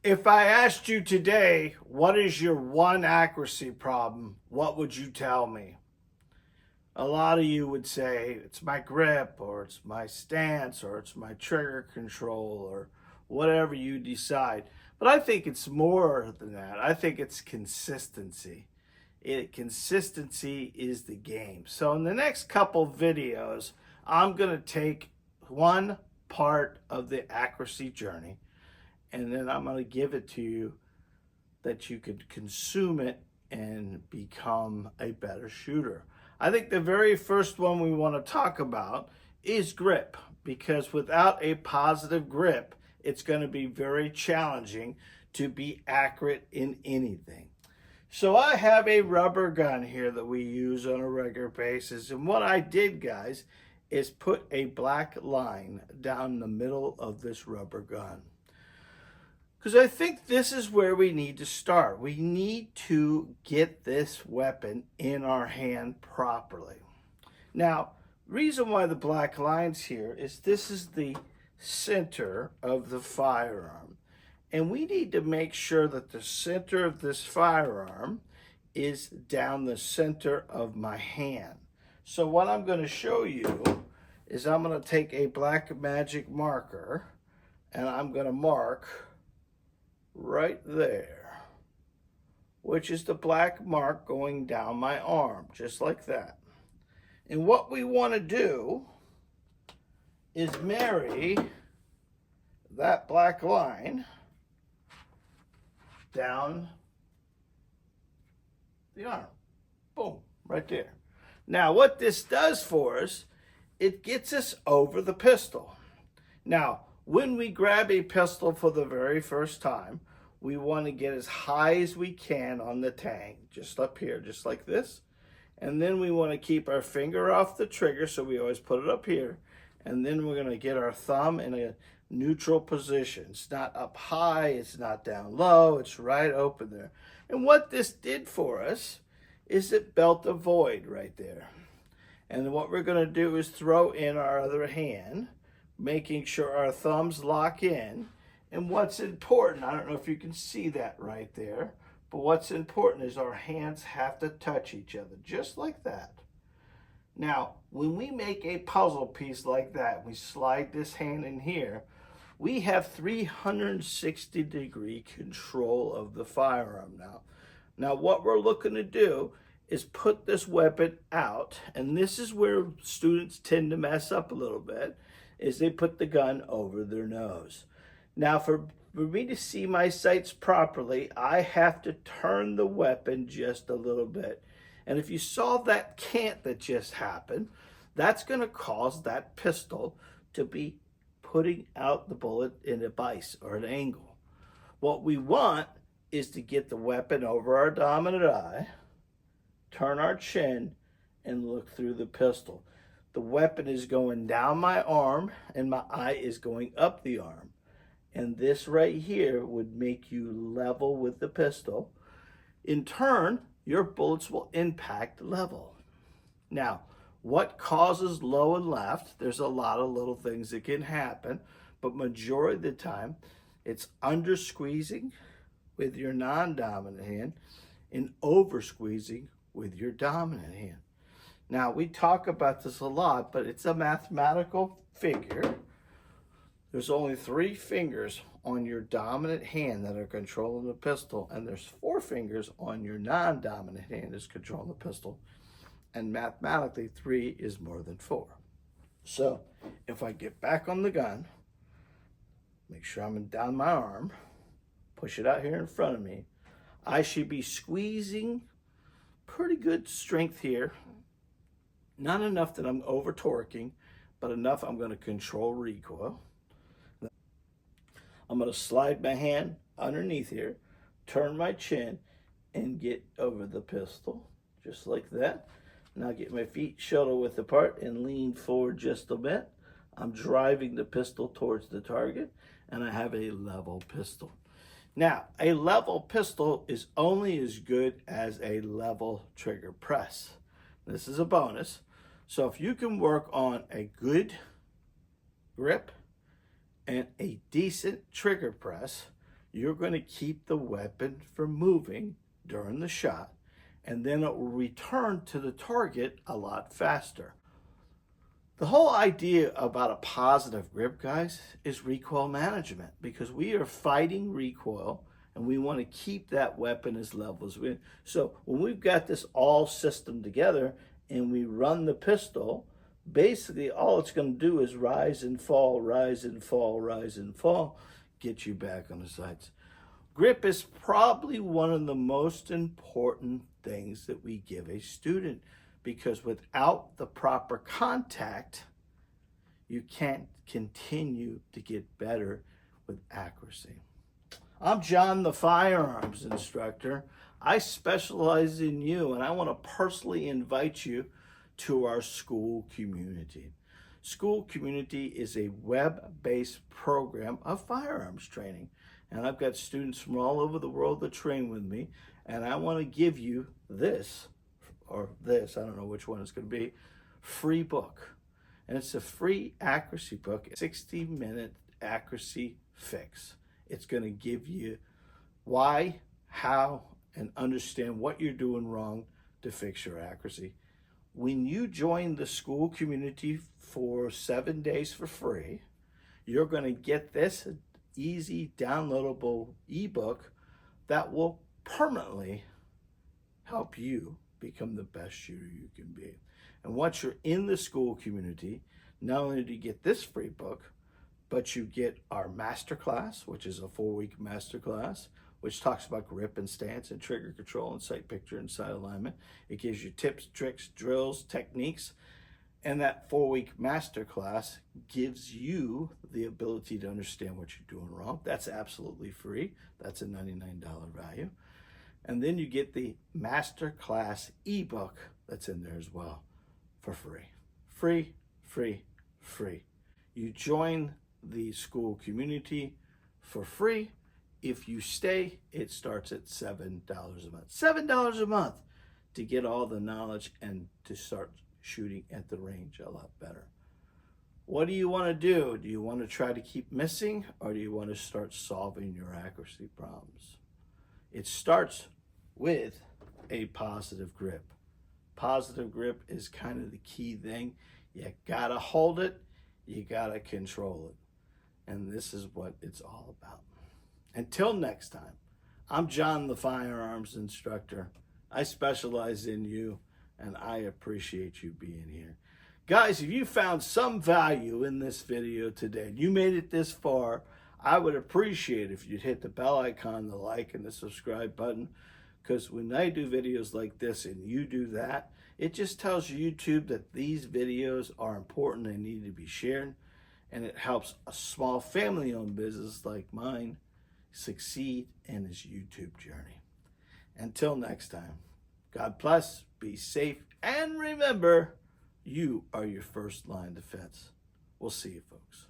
If I asked you today, what is your one accuracy problem, what would you tell me? A lot of you would say it's my grip, or it's my stance, or it's my trigger control, or whatever you decide. But I think it's more than that. I think it's consistency. Consistency is the game. So in the next couple videos, I'm going to take one part of the accuracy journey, and then I'm going to give it to you that you could consume it and become a better shooter. I think the very first one we want to talk about is grip, because without a positive grip, it's going to be very challenging to be accurate in anything. So I have a rubber gun here that we use on a regular basis, and what I did, guys, is put a black line down the middle of this rubber gun, because I think this is where we need to start. We need to get this weapon in our hand properly. Now, reason why the black line's here is this is the center of the firearm. And we need to make sure that the center of this firearm is down the center of my hand. So what I'm going to show you is I'm going to take a black magic marker, and I'm going to mark right there, which is the black mark going down my arm, just like that. And what we want to do is marry that black line down the arm. Boom, right there. Now, what this does for us, it gets us over the pistol. Now, when we grab a pistol for the very first time, we want to get as high as we can on the tang, just up here, just like this. And then we want to keep our finger off the trigger, so we always put it up here. And then we're going to get our thumb in a neutral position. It's not up high, it's not down low, it's right open there. And what this did for us is it built a void right there. And what we're going to do is throw in our other hand, making sure our thumbs lock in. And what's important, I don't know if you can see that right there, but what's important is our hands have to touch each other, just like that. Now, when we make a puzzle piece like that, we slide this hand in here, we have 360-degree control of the firearm now. Now, what we're looking to do is put this weapon out, and this is where students tend to mess up a little bit, is they put the gun over their nose. Now, for me to see my sights properly, I have to turn the weapon just a little bit. And if you saw that cant that just happened, that's going to cause that pistol to be putting out the bullet in a vice or an angle. What we want is to get the weapon over our dominant eye, turn our chin, and look through the pistol. The weapon is going down my arm, and my eye is going up the arm. And this right here would make you level with the pistol. In turn, your bullets will impact level. Now, what causes low and left? There's a lot of little things that can happen, but majority of the time, it's under squeezing with your non-dominant hand and over squeezing with your dominant hand. Now, we talk about this a lot, but it's a mathematical figure. There's only 3 fingers on your dominant hand that are controlling the pistol, and there's 4 fingers on your non-dominant hand that's controlling the pistol. And mathematically, 3 is more than 4. So if I get back on the gun, make sure I'm down my arm, push it out here in front of me, I should be squeezing pretty good strength here. Not enough that I'm over torquing, but enough I'm going to control recoil. I'm going to slide my hand underneath here, turn my chin, and get over the pistol, just like that. Now get my feet shoulder width apart and lean forward just a bit. I'm driving the pistol towards the target, and I have a level pistol. Now, a level pistol is only as good as a level trigger press. This is a bonus. So if you can work on a good grip and a decent trigger press, you're going to keep the weapon from moving during the shot, and then it will return to the target a lot faster. The whole idea about a positive grip, guys, is recoil management, because we are fighting recoil and we want to keep that weapon as level as we. So when we've got this all system together and we run the pistol, basically all it's going to do is rise and fall, rise and fall, rise and fall, get you back on the sights. Grip is probably one of the most important things that we give a student, because without the proper contact, you can't continue to get better with accuracy. I'm John, the firearms instructor. I specialize in you, and I want to personally invite you to our school community. School Community is a web-based program of firearms training, and I've got students from all over the world that train with me, and I want to give you this, or this, I don't know which one it's going to be, free book. And it's a free accuracy book, 60-minute accuracy fix. It's going to give you why, how, and understand what you're doing wrong to fix your accuracy. When you join the School Community for 7 days for free, you're going to get this easy downloadable ebook that will permanently help you become the best shooter you can be. And once you're in the School Community, not only do you get this free book, but you get our masterclass, which is a 4-week masterclass, which talks about grip and stance and trigger control and sight picture and sight alignment. It gives you tips, tricks, drills, techniques. And that 4-week masterclass gives you the ability to understand what you're doing wrong. That's absolutely free. That's a $99 value. And then you get the masterclass ebook that's in there as well for free. Free, free, free. You join the School Community for free. If you stay, it starts at $7 a month. $7 a month to get all the knowledge and to start shooting at the range a lot better. What do you want to do? Do you want to try to keep missing, or do you want to start solving your accuracy problems? It starts with a positive grip. Positive grip is kind of the key thing. You gotta hold it, you gotta control it. And this is what it's all about. Until next time, I'm John, the firearms instructor. I specialize in you, and I appreciate you being here. Guys, if you found some value in this video today, you made it this far, I would appreciate if you'd hit the bell icon, the like, and the subscribe button, because when I do videos like this and you do that, it just tells YouTube that these videos are important and need to be shared, and it helps a small family-owned business like mine succeed in his YouTube journey. Until next time, God bless, be safe, and remember, you are your first line defense. We'll see you, folks.